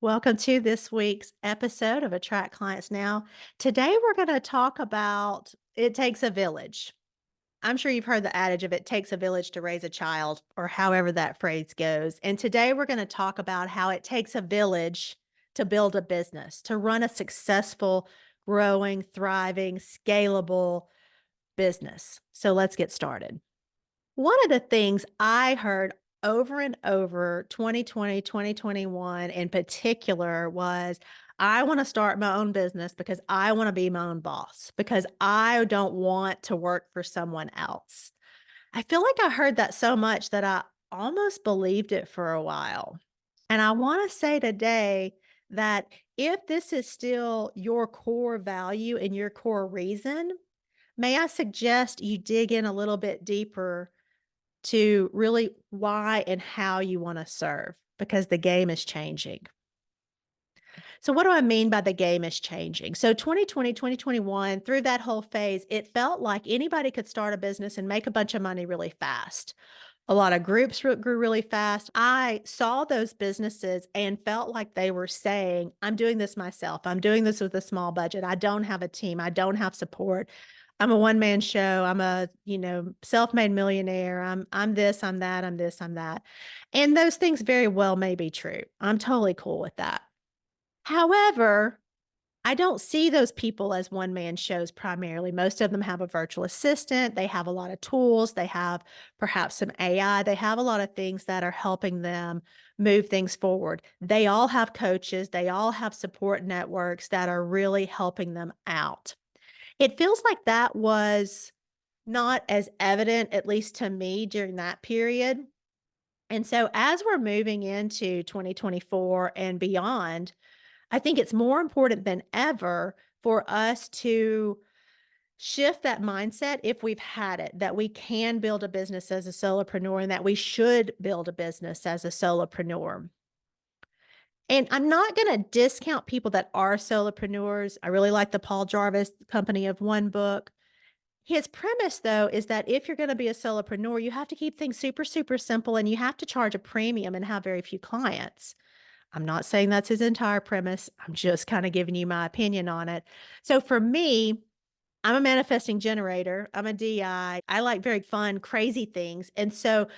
Welcome to this week's episode of Attract Clients Now. Today, we're going to talk about it takes a village. I'm sure you've heard the adage of it takes a village to raise a child, or however that phrase goes. And today, we're going to talk about how it takes a village to build a business, to run a successful, growing, thriving, scalable business. So, let's get started. One of the things I heard over and over 2020, 2021 in particular was, I want to start my own business because I want to be my own boss, because I don't want to work for someone else. I feel like I heard that so much that I almost believed it for a while. And I want to say today that if this is still your core value and your core reason, may I suggest you dig in a little bit deeper to really why and how you wanna serve, because the game is changing. So what do I mean by the game is changing? So 2020, 2021, through that whole phase, it felt like anybody could start a business and make a bunch of money really fast. A lot of groups grew really fast. I saw those businesses and felt like they were saying, I'm doing this myself. I'm doing this with a small budget. I don't have a team. I don't have support. I'm a one man show. I'm a, self-made millionaire. I'm this, I'm that, I'm this, I'm that. And those things very well may be true. I'm totally cool with that. However, I don't see those people as one man shows primarily. Most of them have a virtual assistant. They have a lot of tools. They have perhaps some AI. They have a lot of things that are helping them move things forward. They all have coaches. They all have support networks that are really helping them out. It feels like that was not as evident, at least to me, during that period. And so as we're moving into 2024 and beyond, I think it's more important than ever for us to shift that mindset if we've had it, that we can build a business as a solopreneur and that we should build a business as a solopreneur. And I'm not going to discount people that are solopreneurs. I really like the Paul Jarvis Company of One book. His premise, though, is that if you're going to be a solopreneur, you have to keep things super, super simple and you have to charge a premium and have very few clients. I'm not saying that's his entire premise. I'm just kind of giving you my opinion on it. So for me, I'm a manifesting generator. I'm a DI. I like very fun, crazy things. And so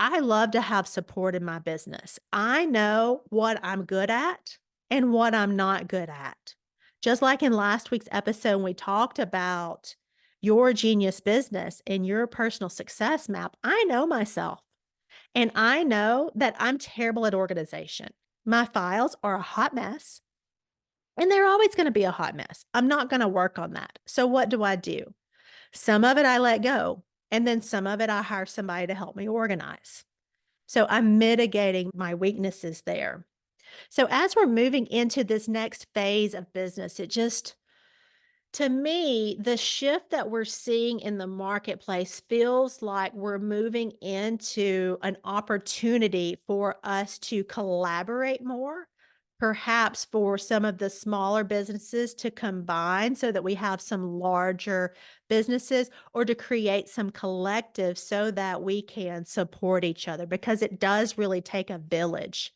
I love to have support in my business. I know what I'm good at and what I'm not good at. Just like in last week's episode, when we talked about your genius business and your personal success map, I know myself. And I know that I'm terrible at organization. My files are a hot mess, and they're always going to be a hot mess. I'm not going to work on that. So, what do? Some of it I let go, and then some of it I hire somebody to help me organize. So, I'm mitigating my weaknesses there. So, as we're moving into this next phase of business, it just to me, the shift that we're seeing in the marketplace feels like we're moving into an opportunity for us to collaborate more, perhaps for some of the smaller businesses to combine so that we have some larger businesses, or to create some collective so that we can support each other, because it does really take a village.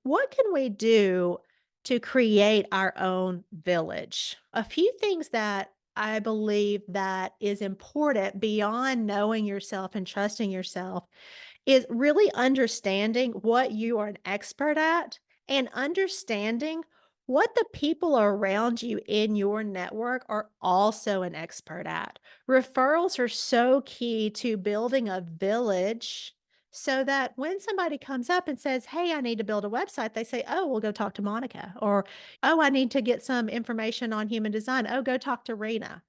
What can we do to create our own village? A few things that I believe that is important beyond knowing yourself and trusting yourself is really understanding what you are an expert at and understanding what the people around you in your network are also an expert at. Referrals are so key to building a village so that when somebody comes up and says, "Hey, I need to build a website," they say, "Oh, we'll go talk to Monica." Or, "Oh, I need to get some information on human design." "Oh, go talk to Rena."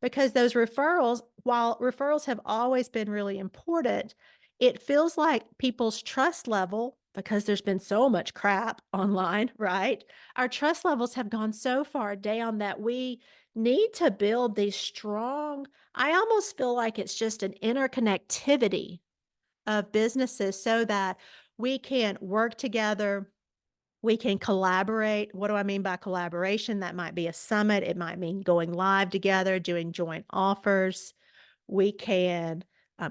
Because those referrals, while referrals have always been really important, it feels like people's trust level, because there's been so much crap online, right? Our trust levels have gone so far down that we need to build these strong, I almost feel like it's just an interconnectivity of businesses so that we can work together, we can collaborate. What do I mean by collaboration? That might be a summit. It might mean going live together, doing joint offers. We can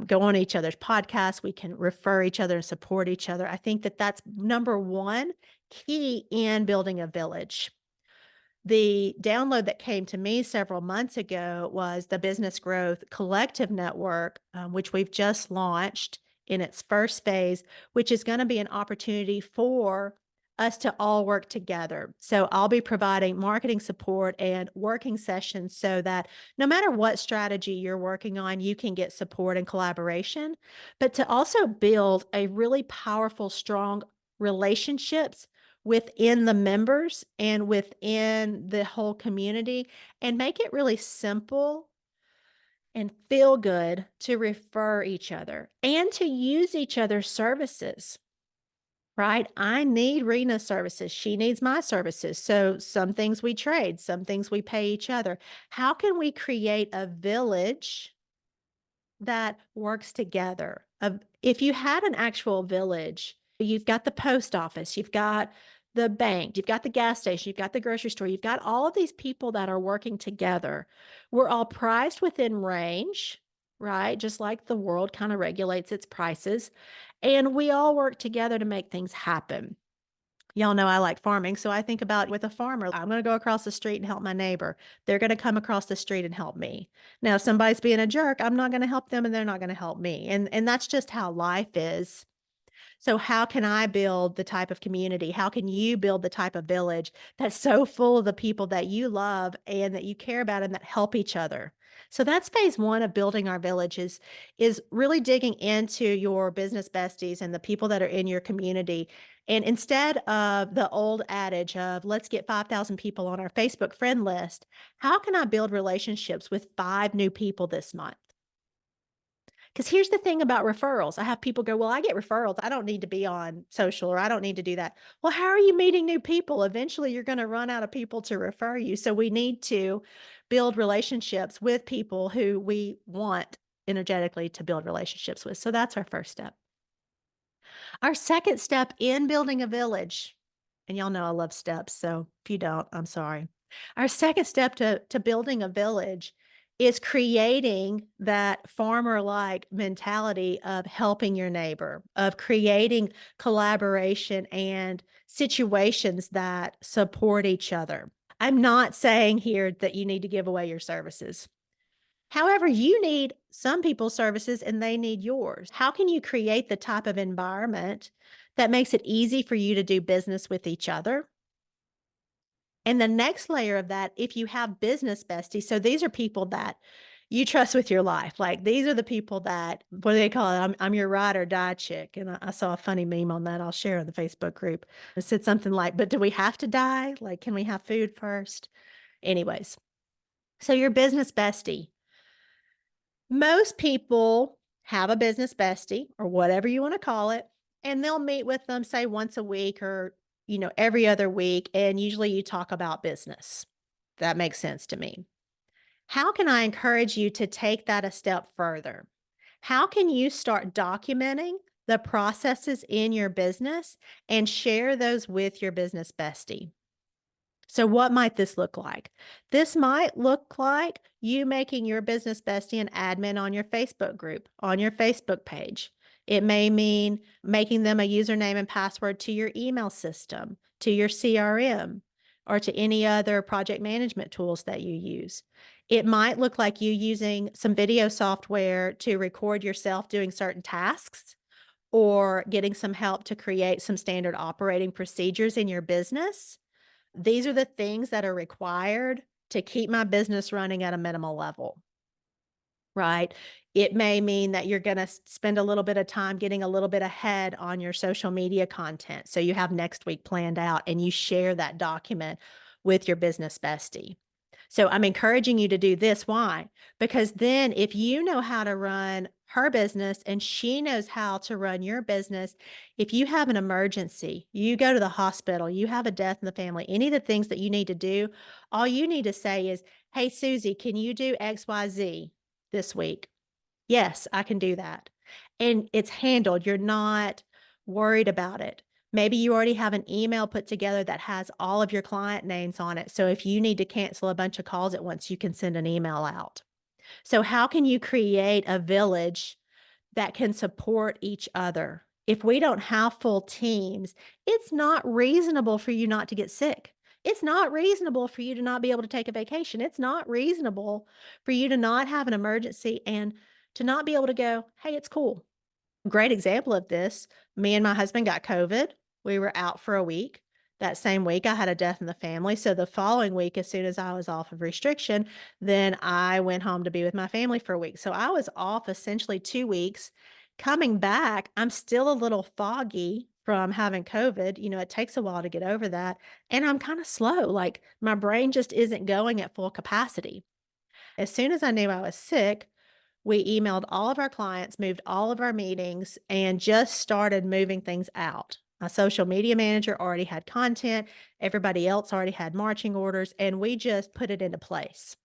go on each other's podcasts. We can refer each other and support each other. I think that that's number one, key in building a village. The download that came to me several months ago was the Business Growth Collective Network, which we've just launched in its first phase, which is going to be an opportunity for us to all work together. So I'll be providing marketing support and working sessions so that no matter what strategy you're working on, you can get support and collaboration, but to also build a really powerful, strong relationships within the members and within the whole community, and make it really simple and feel good to refer each other and to use each other's services, right? I need Rena's services. She needs my services. So some things we trade, some things we pay each other. How can we create a village that works together? If you had an actual village, you've got the post office, you've got the bank, you've got the gas station, you've got the grocery store, you've got all of these people that are working together. We're all priced within range, right? Just like the world kind of regulates its prices. And we all work together to make things happen. Y'all know I like farming, so I think about with a farmer, I'm going to go across the street and help my neighbor. They're going to come across the street and help me. Now, if somebody's being a jerk, I'm not going to help them and they're not going to help me. And that's just how life is. So how can I build the type of community? How can you build the type of village that's so full of the people that you love and that you care about and that help each other? So that's phase one of building our villages is really digging into your business besties and the people that are in your community. And instead of the old adage of let's get 5,000 people on our Facebook friend list, how can I build relationships with 5 new people this month? Because here's the thing about referrals. I have people go, well, I get referrals. I don't need to be on social or I don't need to do that. Well, how are you meeting new people? Eventually, you're going to run out of people to refer you. So we need to build relationships with people who we want energetically to build relationships with. So that's our first step. Our second step in building a village, and y'all know I love steps. So if you don't, I'm sorry. Our second step to building a village is creating that farmer-like mentality of helping your neighbor, of creating collaboration and situations that support each other. I'm not saying here that you need to give away your services. However, you need some people's services and they need yours. How can you create the type of environment that makes it easy for you to do business with each other? And the next layer of that, if you have business besties, so these are people that you trust with your life. Like these are the people that, what do they call it? I'm your ride or die chick. And I saw a funny meme on that. I'll share in the Facebook group. It said something like, but do we have to die? Like, can we have food first? Anyways, so your business bestie. Most people have a business bestie or whatever you want to call it, and they'll meet with them, say once a week or, every other week. And usually you talk about business. That makes sense to me. How can I encourage you to take that a step further? How can you start documenting the processes in your business and share those with your business bestie? So what might this look like? This might look like you making your business bestie an admin on your Facebook group, on your Facebook page. It may mean making them a username and password to your email system, to your CRM, or to any other project management tools that you use. It might look like you using some video software to record yourself doing certain tasks or getting some help to create some standard operating procedures in your business. These are the things that are required to keep my business running at a minimal level, right? It may mean that you're going to spend a little bit of time getting a little bit ahead on your social media content. So you have next week planned out and you share that document with your business bestie. So I'm encouraging you to do this. Why? Because then if you know how to run her business and she knows how to run your business, if you have an emergency, you go to the hospital, you have a death in the family, any of the things that you need to do, all you need to say is, hey, Susie, can you do XYZ this week? Yes, I can do that. And it's handled. You're not worried about it. Maybe you already have an email put together that has all of your client names on it. So if you need to cancel a bunch of calls at once, you can send an email out. So how can you create a village that can support each other? If we don't have full teams, it's not reasonable for you not to get sick. It's not reasonable for you to not be able to take a vacation. It's not reasonable for you to not have an emergency and to not be able to go, hey, it's cool. Great example of this, me and my husband got COVID. We were out for a week. That same week, I had a death in the family. So the following week, as soon as I was off of restriction, then I went home to be with my family for a week. So I was off essentially 2 weeks. Coming back, I'm still a little foggy from having COVID. It takes a while to get over that. And I'm kind of slow. Like my brain just isn't going at full capacity. As soon as I knew I was sick, we emailed all of our clients, moved all of our meetings, and just started moving things out. My social media manager already had content, everybody else already had marching orders, and we just put it into place.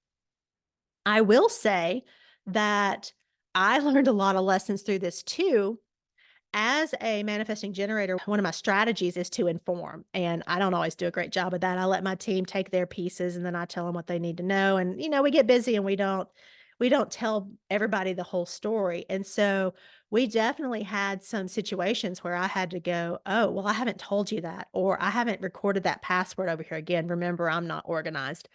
I will say that I learned a lot of lessons through this too. As a manifesting generator, one of my strategies is to inform, and I don't always do a great job of that. I let my team take their pieces and then I tell them what they need to know. And we get busy and we don't tell everybody the whole story. And so we definitely had some situations where I had to go, "Oh, well, I haven't told you that," or "I haven't recorded that password over here again. Remember, I'm not organized."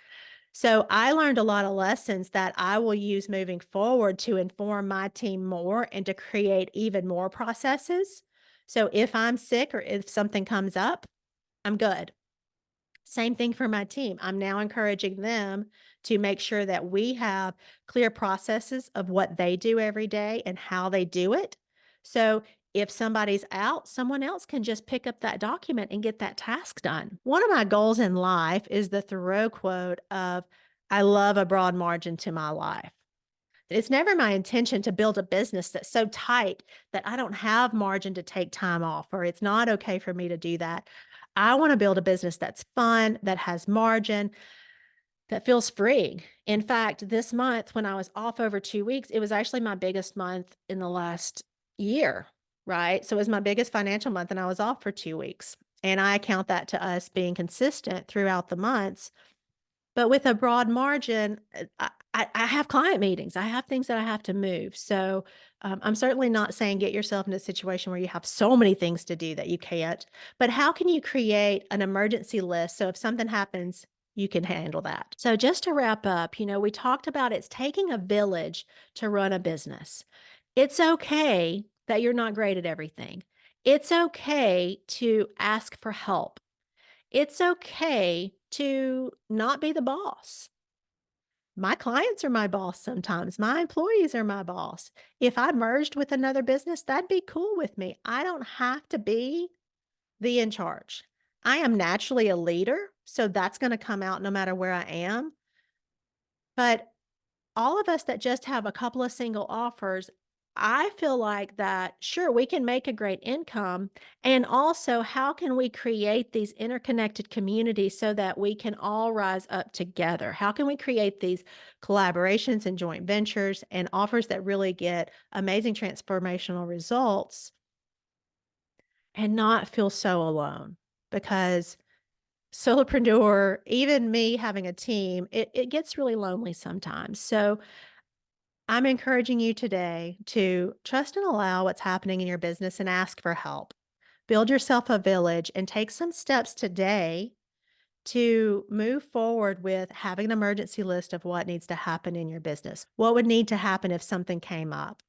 So I learned a lot of lessons that I will use moving forward to inform my team more and to create even more processes. So if I'm sick or if something comes up, I'm good. Same thing for my team. I'm now encouraging them to make sure that we have clear processes of what they do every day and how they do it. So if somebody's out, someone else can just pick up that document and get that task done. One of my goals in life is the Thoreau quote of, I love a broad margin to my life. It's never my intention to build a business that's so tight that I don't have margin to take time off, or it's not okay for me to do that. I want to build a business that's fun, that has margin, that feels free. In fact, this month, when I was off over 2 weeks, it was actually my biggest month in the last year, right? So it was my biggest financial month, and I was off for 2 weeks. And I count that to us being consistent throughout the months, but with a broad margin, I have client meetings. I have things that I have to move. So, I'm certainly not saying get yourself in a situation where you have so many things to do that you can't, but how can you create an emergency list so if something happens, you can handle that? So just to wrap up, we talked about it's taking a village to run a business. It's okay that you're not great at everything. It's okay to ask for help. It's okay to not be the boss. My clients are my boss sometimes. My employees are my boss. If I merged with another business, that'd be cool with me. I don't have to be the in charge. I am naturally a leader, so that's going to come out no matter where I am. But all of us that just have a couple of single offers, I feel like that, sure, we can make a great income. And also, how can we create these interconnected communities so that we can all rise up together? How can we create these collaborations and joint ventures and offers that really get amazing transformational results and not feel so alone? Because solopreneur, even me having a team, it gets really lonely sometimes. So I'm encouraging you today to trust and allow what's happening in your business and ask for help. Build yourself a village and take some steps today to move forward with having an emergency list of what needs to happen in your business. What would need to happen if something came up?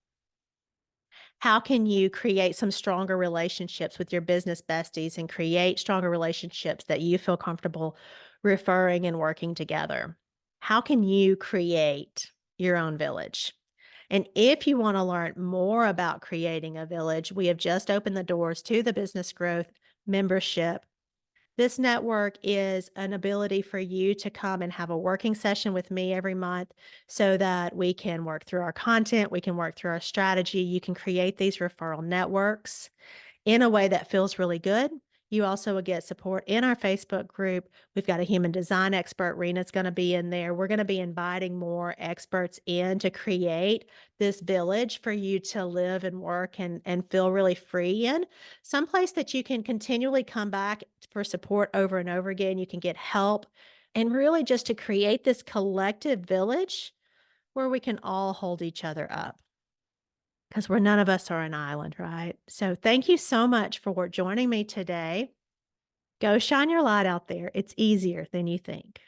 How can you create some stronger relationships with your business besties and create stronger relationships that you feel comfortable referring and working together? How can you create your own village? And if you want to learn more about creating a village, we have just opened the doors to the business growth membership. This network is an ability for you to come and have a working session with me every month so that we can work through our content, we can work through our strategy. You can create these referral networks in a way that feels really good. You also will get support in our Facebook group. We've got a human design expert. Rena's going to be in there. We're going to be inviting more experts in to create this village for you to live and work and feel really free in. Someplace that you can continually come back for support over and over again. You can get help and really just to create this collective village where we can all hold each other up. because we're none of us are an island, right? So thank you so much for joining me today. Go shine your light out there. It's easier than you think.